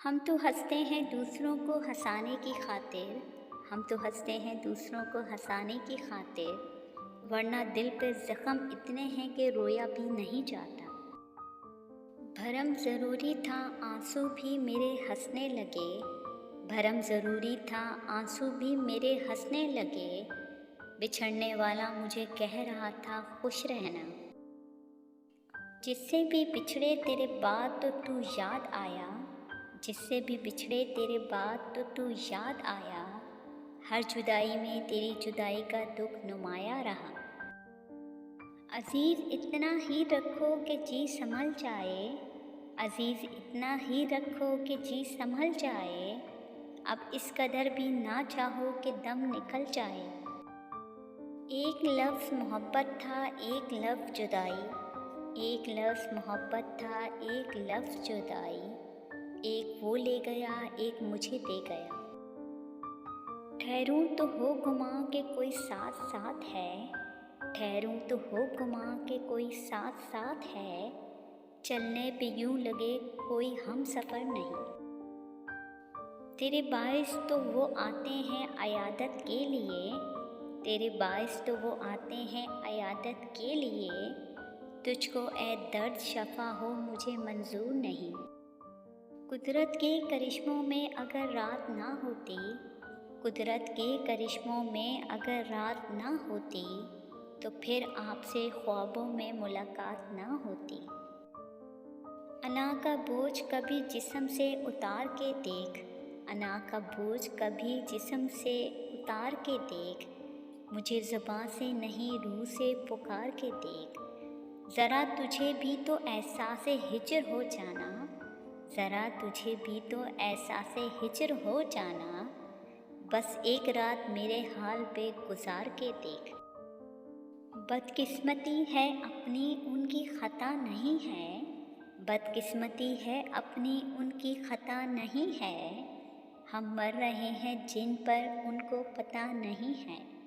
हम तो हंसते हैं दूसरों को हंसाने की खातिर। हम तो हंसते हैं दूसरों को हंसाने की खातिर, वरना दिल पे ज़ख्म इतने हैं कि रोया भी नहीं जाता। भरम ज़रूरी था आंसू भी मेरे हंसने लगे। भरम ज़रूरी था आंसू भी मेरे हंसने लगे। बिछड़ने वाला मुझे कह रहा था खुश रहना। जिससे भी बिछड़े तेरे बाद तो तू याद आया। जिससे भी बिछड़े तेरे बाद तो तू याद आया। हर जुदाई में तेरी जुदाई का दुख नुमाया रहा। अजीज़ इतना ही रखो कि जी संभल जाए। अजीज़ इतना ही रखो कि जी संभल जाए। अब इस कदर भी ना चाहो कि दम निकल जाए। एक लफ्ज़ मोहब्बत था एक लफ्ज़ जुदाई। एक लफ्ज़ मोहब्बत था एक लफ्ज़ जुदाई। एक वो ले गया एक मुझे दे गया। ठहरूं तो हो गुमा के कोई साथ साथ है। ठहरूं तो हो गुमा के कोई साथ साथ है। चलने पे यूं लगे कोई हम सफ़र नहीं। तेरे बाइस तो वो आते हैं अयादत के लिए। तेरे बाइस तो वो आते हैं अयादत के लिए। तुझको ए दर्द शफा हो मुझे मंजूर नहीं। कुदरत के करिश्मों में अगर रात ना होती, कुदरत के करिश्मों में अगर रात ना होती, तो फिर आपसे ख्वाबों में मुलाकात ना होती। अना का बोझ कभी जिस्म से उतार के देख। अना का बोझ कभी जिस्म से उतार के देख। मुझे ज़ुबान से नहीं रूह से पुकार के देख। ज़रा तुझे भी तो एहसास-ए हिज्र हो जाना। ज़रा तुझे भी तो एहसास-ए हिज्र हो जाना। बस एक रात मेरे हाल पे गुजार के देख। बदकिस्मती है अपनी उनकी ख़ता नहीं है। बदकिस्मती है अपनी उनकी ख़ता नहीं है। हम मर रहे हैं जिन पर उनको पता नहीं है।